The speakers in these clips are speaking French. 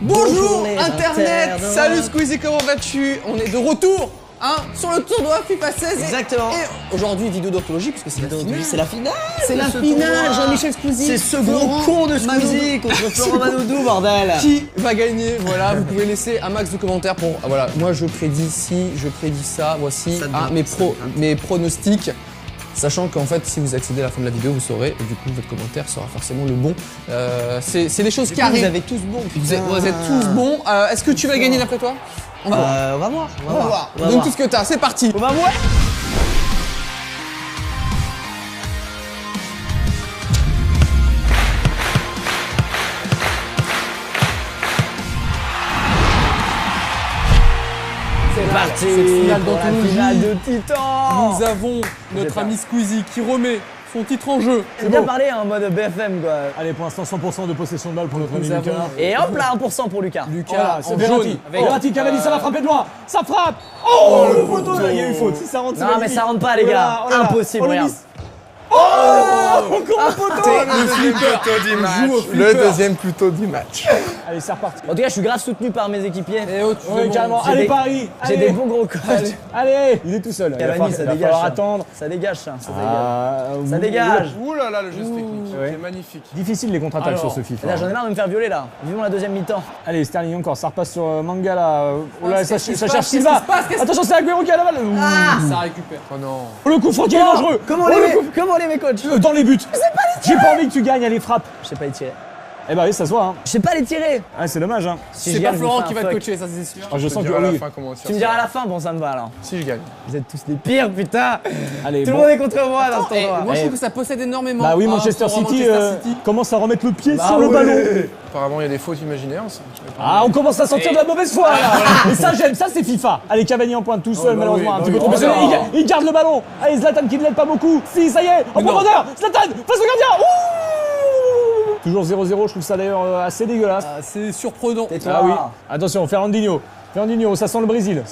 Bonjour Internet. Salut Squeezie, comment vas-tu? On est de retour sur le tournoi FIFA 16. Exactement. Et aujourd'hui, vidéo d'orthologie, puisque c'est la finale. C'est la finale. C'est la finale, Jean-Michel Squeezie. C'est ce gros con de Squeezie contre Florent Manodou, bordel. Qui va gagner? Voilà, vous pouvez laisser un max de commentaires pour... Voilà, moi je prédis ci, je prédis ça. Voici mes pronostics. Sachant qu'en fait, si vous accédez à la fin de la vidéo, vous saurez, et du coup, votre commentaire sera forcément le bon. C'est les choses qui arrivent. Vous avez tous bon, putain. Vous êtes tous bons. Est-ce que tu vas gagner d'après toi? On va voir. On va voir. On va voir. Donne tout ce que t'as, c'est parti. On va voir. C'est parti. Finale pour la finale de Titan. Nous avons notre ami Squeezie qui remet son titre en jeu. J'ai bien parlé en mode BFM quoi. Allez, pour l'instant, 100% de possession de balle pour notre ami Nous Lucas. avons- Et hop là, 1% pour Lucas. Lucas C'est en Verratti. jaune. Verratti, Cavani, ça va frapper de loin. Ça frappe. Oh, le poteau là, il y a eu faute. Si ça rentre, c'est Non mais magnifique. ça rentre pas les gars. Oh là là. Impossible, Oh, le regarde. miss. Encore un poteau. Le deuxième plutôt du match. Allez, c'est reparti. En tout cas, je suis grave soutenu par mes équipiers. Et oh, tu Oui, fais carrément. J'ai Allez, des- Paris. J'ai Allez. des bons gros coachs. Allez, il est tout seul. Cavani, ça il va dégage. falloir ça. attendre. Ça dégage ça. Ça Ça dégage. Ça dégage. Ouh là là, le geste technique, Ouais. c'est magnifique. Difficile les contre-attaques Alors, sur ce FIFA. Là, j'en ai marre de me faire violer là. Vivons la deuxième mi-temps. Allez, Sterling encore, ça repasse sur Mangala. Oh là, ça qu'est-ce qui se cherche passe? Silva. Qu'est-ce qui se passe? Qu'est-ce qui Attention, c'est Agüero qui a la balle. Ça récupère. Oh non. Oh, le coup franc qui est dangereux. Comment Oh, le coup- les mes coachs? Dans les buts. J'ai pas envie que tu gagnes, allez, frappe. Je sais pas les tirer. Eh bah oui, ça se voit. Hein. Je sais pas les tirer. Ah, c'est dommage. Hein. Si C'est je pas gagne, je vous Florent fais qui un va te fuck. coacher, ça c'est sûr. Ah, je Je sens te que dirai à oui. la fin comment Tu me diras à la fin, bon ça me va alors. Si je gagne. Vous êtes tous des pires, putain. Allez, Tout le bon. monde est contre moi dans ce Et tournoi. moi je Eh. trouve que ça possède énormément. Bah oui, par Manchester rapport à City, Manchester City. commence à remettre le pied Bah sur le ouais. ballon. Apparemment, il y a des fautes imaginaires. Ça. Ah, on commence à sentir de la mauvaise foi là. Et ça j'aime, ça c'est FIFA. Allez, Cavani en pointe tout seul, bah malheureusement, oui, un bah petit peu oui. trop Oh précis. non. Il garde le ballon. Allez, Zlatan qui ne l'aide pas beaucoup. Si, ça y est, en non. profondeur. Zlatan, face au gardien. Ouh. Toujours 0-0, je trouve ça d'ailleurs assez dégueulasse. Ah, c'est surprenant. Tais-toi. Ah oui, attention, Fernandinho, ça sent le Brésil,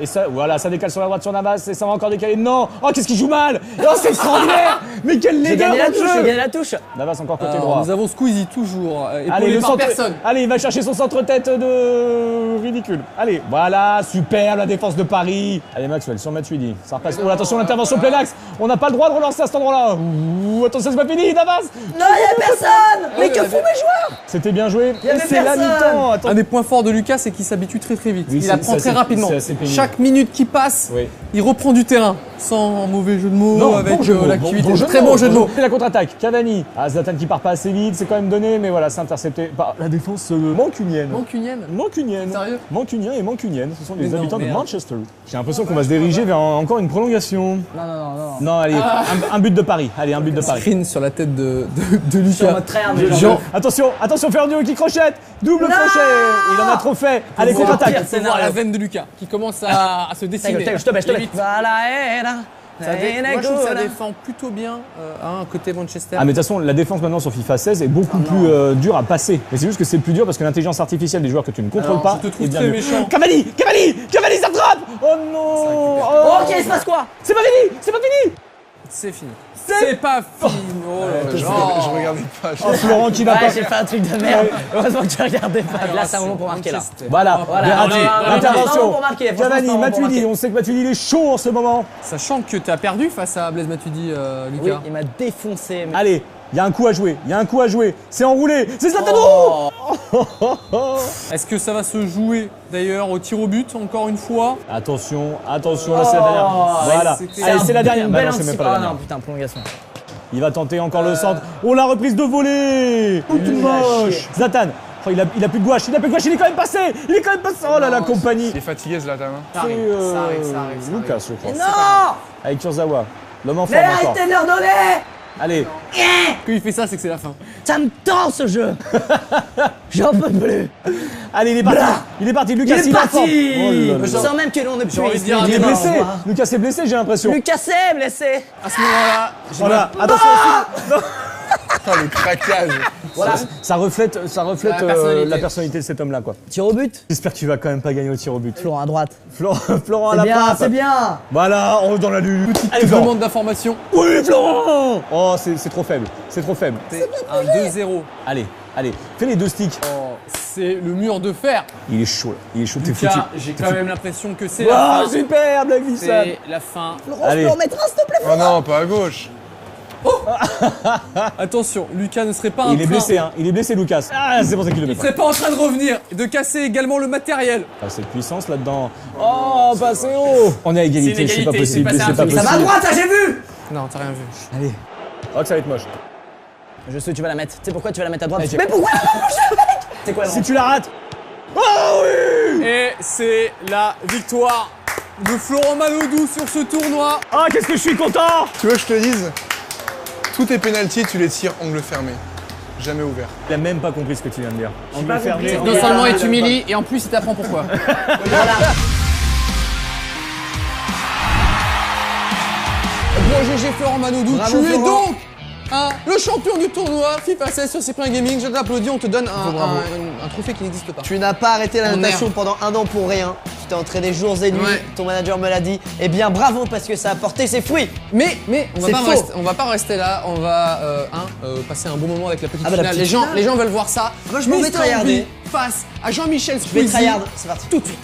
et ça, voilà, ça décale sur la droite sur Navas, et ça va encore décaler, non. Oh, qu'est-ce qu'il joue mal. Oh, c'est extraordinaire. Mais quel J'ai leader gagné la dans le touche, j'ai jeu. gagné la touche. Navas encore côté Alors, droit. nous avons Squeezie toujours, Allez, épaulé le par centre. personne. Allez, il va chercher son centre-tête de ridicule. Allez, voilà, super la défense de Paris. Allez, Maxwell sur Matuidi. Ça repasse. Oh, attention, l'intervention plein axe. On n'a pas le droit de relancer à cet endroit-là. Ouh, attention, c'est pas fini, Navas. Non, y'a personne. Mais que font mes joueurs? C'était bien joué. Y avait C'est la personne. mi-temps. Attends. Un des points forts de Lucas, c'est qu'il s'habitue très très vite. Oui, Il c'est- apprend c'est très assez- rapidement. c'est assez pénible. Chaque minute qui passe, Oui. il reprend du terrain. Sans mauvais jeu de mots, avec bon jeu de mots, l'activité. bon jeu de Très mots, bon jeu de mots. Et la contre-attaque, Cavani. Ah, Zlatan qui part pas assez vite, c'est quand même donné, mais voilà, c'est intercepté par la défense mancunienne. Mancunienne. Mancunienne. Sérieux Mancunien et mancunienne, ce sont Mais des non, habitants de merde. Manchester. J'ai l'impression qu'on va se diriger vers encore une prolongation. Non. Non, allez, un but de Paris. Allez, un but de Paris. Screen sur la tête de Je suis en Lucas. mode tryhard, mais Jean. Attention, Fernandinho qui crochette. Double Non. crochet. Il en a trop fait. Allez, C'est le contre-attaque. pire On peut voir la scénario. veine de Lucas qui commence à se Ta dessiner. gueule, je te baisse, je te baisse. Vite. Voilà, et là. Moi, je trouve que ça défend plutôt bien côté Manchester. Ah mais de toute façon la défense maintenant sur FIFA 16 est beaucoup plus dure à passer. Mais c'est juste que c'est plus dur parce que l'intelligence artificielle des joueurs que tu ne contrôles Alors, pas je te trouve est bien très mieux. méchant. Cavani, ça frappe. Oh non. Oh, ok, il se passe quoi? C'est pas fini. C'est fini. C'est pas fini. Oh là là. Je regardais pas. Oh, Florent qui n'a Ouais, pas. j'ai fait un truc de merde. Heureusement que tu regardais pas. Alors, Là, c'est un moment pour marquer là. Manchester. Voilà, Voilà, Verratti, non, non, non, l'intervention. non, pour marquer, franchement, c'est Cavani, un moment pour Matuidi, marquer. on sait que Matuidi il est chaud en ce moment. Sachant que tu as perdu face à Blaise Matuidi, Oui, Lucas. il m'a défoncé. mais- Allez, il y a un coup à jouer, c'est enroulé, c'est Zlatan. Est-ce que ça va se jouer d'ailleurs au tir au but encore une fois? Attention, là c'est la dernière. Voilà, c'était allez, c'est la dernière. Une Bah belle non, c'est même pas la Ah dernière. non, putain, prolongation. Il va tenter encore le centre. Oh, la reprise de volée. Oh, tout Nul à moche. chier. Zlatan. Oh, il a plus de gouache, il est quand même passé. Oh là la compagnie. Il est fatigué, Zlatan. Hein. Ça arrive, C'est, ça arrive, ça arrive, ça arrive. Lucas, je crois. Non! Avec Kurzawa. L'homme en Mais forme encore. arrêtez de leur donner! Allez, Quand il fait ça, c'est que c'est la fin. Ça me tend ce jeu! J'en peux plus! allez, il est parti. Il est parti. Lucas, Il est il est en forme. parti! Oh là là. Je sens même que l'on ne peut envie de dire Il est Non, blessé. au revoir. Lucas est blessé, j'ai l'impression. Lucas est blessé! À ce moment-là, Voilà, attention. Oh, le craquage. Voilà. Ça reflète personnalité. la personnalité de cet homme-là, quoi. Tir au but? J'espère que tu vas quand même pas gagner au tir au but. Florent à droite. Florent à C'est la bien, frappe. c'est bien! Voilà, on est dans la lutte. Allez, je Florent. demande d'informations. Oui, Florent. Oh, c'est trop faible. C'est trop faible. C'est un 2-0. Allez, fais les deux sticks. Oh, c'est le mur de fer. Il est chaud, t'es foutu. Lucas, j'ai quand même l'impression que c'est la Oh, fin. super, la glissade. C'est la fin. Allez. Je peux en mettre un, s'il te plaît. Oh non, pas à gauche. Attention, Lucas ne serait pas en Il est train... blessé, hein. Il est blessé, Lucas. Ah, c'est pour ça qu'il le met Il pas. serait pas en train de revenir et de casser également le matériel. Ah, cette puissance là-dedans. Oh, passé haut. On est à égalité, C'est une c'est pas égalité, possible, c'est c'est passé pas un truc. Ça va à possible. droite, ça j'ai vu. Non, t'as rien vu. Allez. Oh, que ça va être moche. Je sais où tu vas la mettre. Tu sais pourquoi tu vas la mettre à droite? Allez, Mais pourquoi? C'est quoi Si tu la rates. Oh oui. Et c'est la victoire de Florent Manodou sur ce tournoi. Oh, qu'est-ce que je suis content. Tu veux que je te dise? Tous tes pénaltys, tu les tires angle fermé. Jamais ouvert. Il a même pas compris ce que tu viens de dire. On peut fermer. Non seulement il t'humilie et en plus il t'apprend pourquoi. Bon GG Florent Manodou, Bravo, tu es Florent. donc le champion du tournoi FIFA 16 sur Cyprien Gaming. Je t'applaudis, on te donne un trophée qui n'existe pas. Tu n'as pas arrêté la En natation herbe. pendant 1 an pour rien. Tu t'es entraîné jours et nuits. Ouais. Ton manager me l'a dit. Eh bien, bravo parce que ça a porté ses fruits. Mais on va C'est pas faux. on va pas rester là, on va passer un bon moment avec la petite Ah bah, la finale. petite finale. Les gens veulent voir ça. moi, je m'en vais Mr. tryharder. B face à Jean-Michel Je vais Squeezie. tryhard. C'est parti. Tout de suite.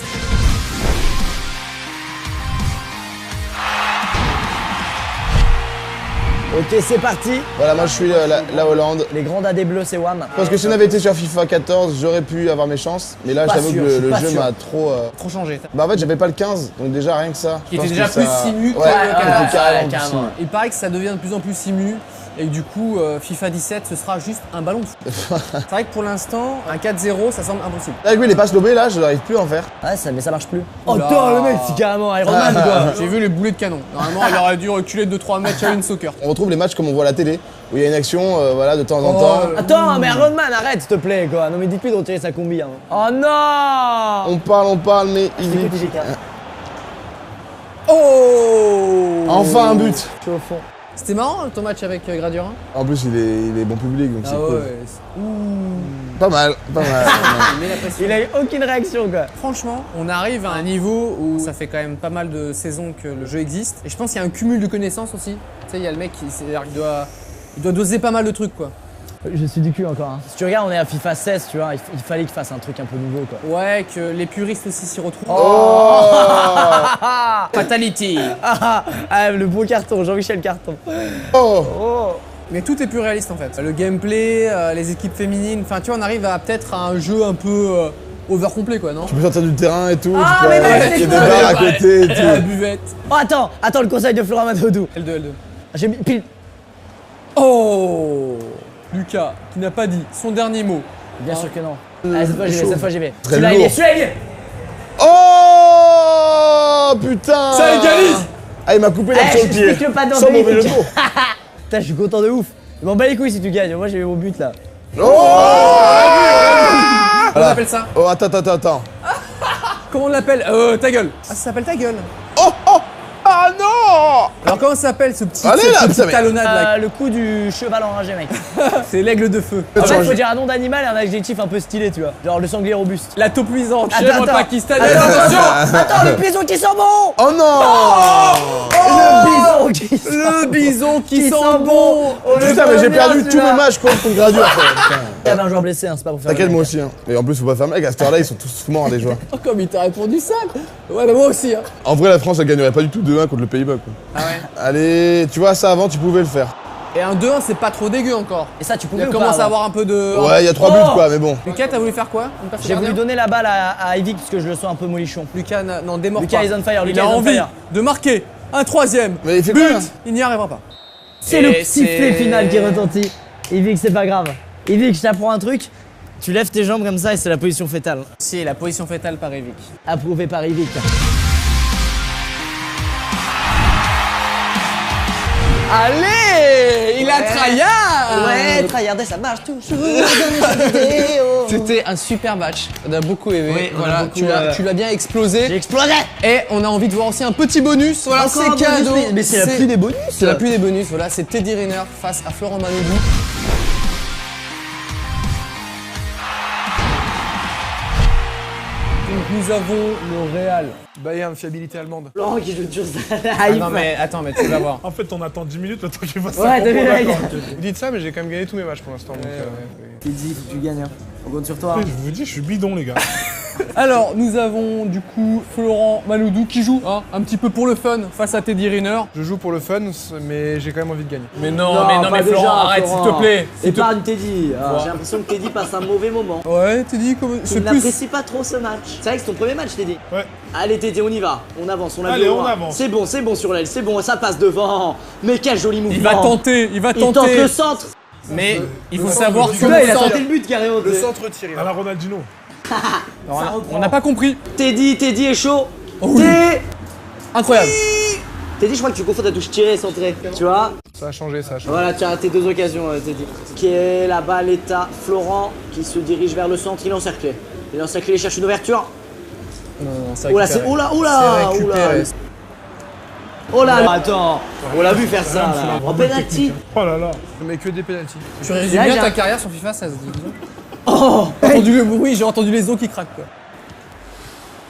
Ok, c'est parti. Voilà, moi je suis la Hollande. Les grands dadés bleus, c'est WAM. Je pense que si on avait été sur FIFA 14, j'aurais pu avoir mes chances. Mais là, Pas j'avoue sûr, que je suis le pas jeu sûr. m'a trop. Trop changé. Bah en fait, j'avais pas le 15, donc déjà rien que ça. Qui je était pense déjà que plus ça- simu Ouais, que- c'était carrément plus carrément. simu. Il paraît que ça devient de plus en plus simu et que du coup FIFA 17 ce sera juste un ballon de foot. C'est vrai que pour l'instant un 4-0 ça semble impossible. Avec lui, les passes lobées là, je n'arrive plus à en faire. Ouais, mais ça marche plus. Oh, Oula. putain, le mec, c'est carrément Iron Man, quoi. J'ai vu les boulets de canon. Normalement il aurait dû reculer de 2-3 mètres à une soccer. On retrouve les matchs comme on voit à la télé, où il y a une action voilà, de temps en Oh, temps. Attends, mais Iron Man, arrête, s'il te plaît, quoi. Non, mais dis plus de retirer sa combi, hein. Oh non. On parle, mais il Écoute, GK. Oh Enfin un but. Je suis au fond. C'était marrant ton match avec Gradurin. En plus, il est bon public, donc c'est cool. Ouh. Pas mal, pas mal. Il met la pression. Il a eu aucune réaction, quoi. Franchement, on arrive à un niveau où ça fait quand même pas mal de saisons que le jeu existe. Et je pense qu'il y a un cumul de connaissances aussi. Tu sais, il y a le mec qui c'est-à-dire qu'il doit doser pas mal de trucs quoi. Je suis du cul encore. Hein. Si tu regardes, on est à FIFA 16, tu vois. Il fallait qu'il fasse un truc un peu nouveau, quoi. Ouais, que les puristes aussi s'y retrouvent. Oh Fatality. Le beau carton, Jean-Michel Carton. Oh Mais tout est plus réaliste en fait. Le gameplay, les équipes féminines, enfin tu vois, on arrive à peut-être à un jeu un peu over complet quoi, non? Tu peux sortir du terrain et tout, Ah, tu peux mais mec, il y a c'est des quoi, bars à côté et La tout. buvette. Oh, attends, le conseil de Florent Manodou. L2. J'ai mis pile. Oh Lucas, qui n'a pas dit son dernier mot. Bien sûr que non. Allez, cette fois j'y vais. Très Celui-là, il lourd. est, celui-là, il est. Oh putain Ça égalise. Ah, il m'a coupé l'herbe Eh, sur le pied. j'explique le pas dans Sans deux mauvais jeu de minutes. mots. Putain, je suis content de ouf. Je m'en bats les couilles si tu gagnes. Moi, j'ai eu mon but là. Comment on appelle ça? Oh, attends. Comment on l'appelle? Ta gueule. Ah, ça s'appelle ta gueule. Ah non Alors comment ça s'appelle ce petit, Allez, cette là, petite putain, mais- talonnade là? Le coup du cheval enragé, mec. C'est l'aigle de feu. En fait, faut dire un nom d'animal et un adjectif un peu stylé, tu vois. Genre le sanglier robuste. La taupe luisante, Attends, chèvre attends. pakistanaise, Attends, attention! Attends, le bison qui sent bon. Oh non Le bison qui sent Le bison qui Qui sent sent bon! bon. Oh, le Putain, mais j'ai premier, perdu tous celui-là. mes matchs contre Gradure. Il y avait un joueur blessé, hein, c'est pas pour faire. T'inquiète, le moi mec. aussi. Hein. Et en plus, faut pas faire mec, à cette heure-là, ils sont tous morts, les joueurs. Oh, comme il t'a répondu ça! Ouais, bah moi aussi, hein. En vrai, la France, elle gagnerait pas du tout 2-1 contre le Pays-Bas. Quoi. Ah ouais? Allez, tu vois, ça avant, tu pouvais le faire. Et un 2-1, c'est pas trop dégueu encore. Et ça, tu Il pouvais a ou commencé pas, à avoir un peu de. Ouais, il y a 3 Oh buts, quoi, mais bon. Lucas, t'as voulu faire quoi? Une passe au J'ai voulu gardien? donner la balle à Evic parce que je le sens un peu molichon. Lucas, non, démord Lucas pas. is on fire, Il Lucas a is on envie fire. de marquer un troisième Mais il fait but. quoi, là Il n'y arrivera pas. C'est le Et sifflet c'est- final qui retentit. Evic, c'est pas grave. Evic, je t'apprends un truc. Tu lèves tes jambes comme ça et c'est la position fétale. C'est la position fétale par Evic. Approuvé par Evic. Allez! Il a tryhard! Ouais, tryharder, ça marche toujours dans les jeux vidéo. C'était un super match. On a beaucoup aimé. Oui, on a voilà, beaucoup, tu l'as bien J'ai explosé. explosé. Et on a envie de voir aussi un petit bonus. Voilà, Encore c'est un bonus, cadeau. mais c'est la pluie des bonus. C'est la pluie des bonus. Voilà, c'est Teddy Riner face à Florent Manodou. Donc nous avons le Real. Bayern, fiabilité allemande. Laurent qui joue toujours ça. Ah non mais attends, mais tu vas voir. En fait, on attend 10 minutes le temps qu'il fasse Ouais, t'as vu, mec. Vous dites ça, mais j'ai quand même gagné tous mes matchs pour l'instant. donc, Teddy, faut que tu gagnes. Hein. On compte sur toi. Je vous dis, je suis bidon, les gars. Alors, nous avons du coup Florent Maloudou qui joue un petit peu pour le fun face à Teddy Riner. Je joue pour le fun, mais j'ai quand même envie de gagner. Mais non, pas mais déjà, Florent, arrête s'il te plaît. Épargne Teddy. J'ai l'impression que Teddy passe un mauvais moment. Ouais, Teddy, c'est Il plus. n'apprécie pas trop ce match. C'est vrai que c'est ton premier match, Teddy. Ouais. Allez, Teddy, on y va. On avance, on a Allez, vu, on avance. C'est bon sur l'aile, c'est bon, ça passe devant. Mais quel joli mouvement. Il va tenter, il va Il tente tenter. le centre. Mais il faut savoir que Celui-là, il a le tenté centre. le but carrément. Le centre tiré. À la Ronaldinho. On n'a pas compris. Teddy est chaud. Oh oui. Incroyable. Teddy, je crois que tu confonds ta touche tirée et centrée. Tu vois? Ça a changé, ça a changé. Voilà, tu as raté 2 occasions, Teddy. Qui est là-bas, l'état. Florent qui se dirige vers le centre, il est encerclé. Il est encerclé, il cherche une ouverture. Non, c'est Oh là, récupéré. c'est. Oh là, C'est récupéré. Oh là, attends, on l'a vu faire ça là. En penalty. Oh là là. Je mets que des pénaltys. Tu résumes Là, bien j'ai ta un- carrière sur FIFA 16. Oh, J'ai entendu le bruit, j'ai entendu les os qui craquent quoi.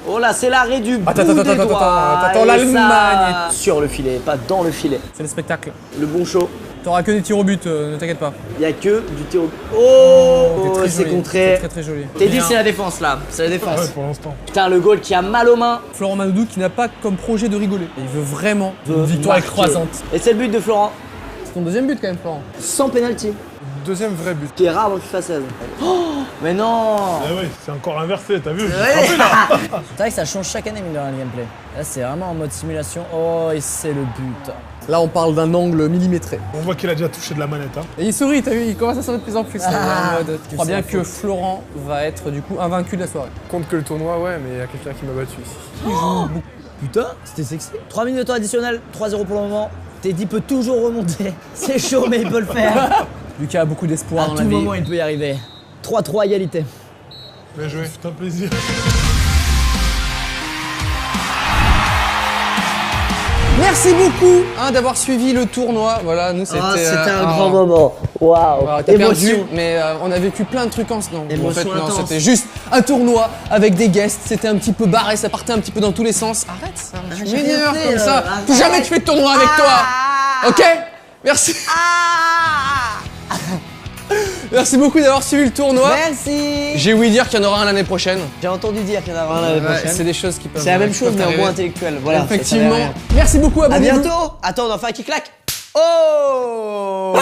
oh là, c'est l'arrêt du bout Attends, des attends, doigts. attends, Et l'Allemagne ça, sur le filet, pas dans le filet. C'est le spectacle. Le bon show. T'auras que des tirs au but, ne t'inquiète pas. Il y a que du théo. Oh, T'es très c'est joli, contré. c'est très joli. Teddy, Bien. c'est la défense là. C'est la défense. Ouais, pour l'instant. Putain, le goal qui a mal aux mains. Florent Maloudou qui n'a pas comme projet de rigoler. Il veut vraiment une victoire marquer. écrasante. Et c'est le but de Florent. C'est ton deuxième but quand même, Florent. Sans penalty. Deuxième vrai but. Qui est rare dans le FIFA 16. Oh, mais non. Eh ouais, c'est encore inversé, t'as vu? Ouais. C'est vrai que ça change chaque année, mine de rien, le gameplay. Là, c'est vraiment en mode simulation. Oh, et c'est le but. Là, on parle d'un angle millimétré. On voit qu'il a déjà touché de la manette. Hein. Et il sourit, t'as vu, il commence à sourire de plus en plus. Ah, En mode, je crois c'est bien la que faute. Florent va être du coup invaincu de la soirée. Compte que le tournoi, ouais, mais il y a quelqu'un qui m'a battu ici. Putain, c'était sexy. 3 minutes de temps additionnel, 3-0 pour le moment. Teddy peut toujours remonter. C'est chaud, mais il peut le faire. Lucas a beaucoup d'espoir À dans tout la vie. moment, il peut y arriver. 3-3 égalité. Bien joué. C'est un plaisir. Merci beaucoup d'avoir suivi le tournoi. Voilà, nous c'était. C'était un grand moment. Waouh. Voilà, t'as perdu, Émotion. mais on a vécu plein de trucs ensemble. Non, en fait, Émotion non, intense. c'était juste un tournoi avec des guests. C'était un petit peu barré, ça partait un petit peu dans tous les sens. Arrête ça, tu j'ai m'énerves rien fait, comme ça. arrête. Plus jamais tu fais de tournoi avec toi. Ok. Merci. Merci beaucoup d'avoir suivi le tournoi. Merci. J'ai ouï dire qu'il y en aura un l'année prochaine. J'ai entendu dire qu'il y en aura un l'année Ouais, prochaine. c'est des choses qui peuvent. C'est la même qui chose, peuvent mais en arriver. moins intellectuel. Voilà. Effectivement. ça, ça va rien. Merci beaucoup, À abonnez-vous. bientôt. Attends, on en fait un qui claque. Oh.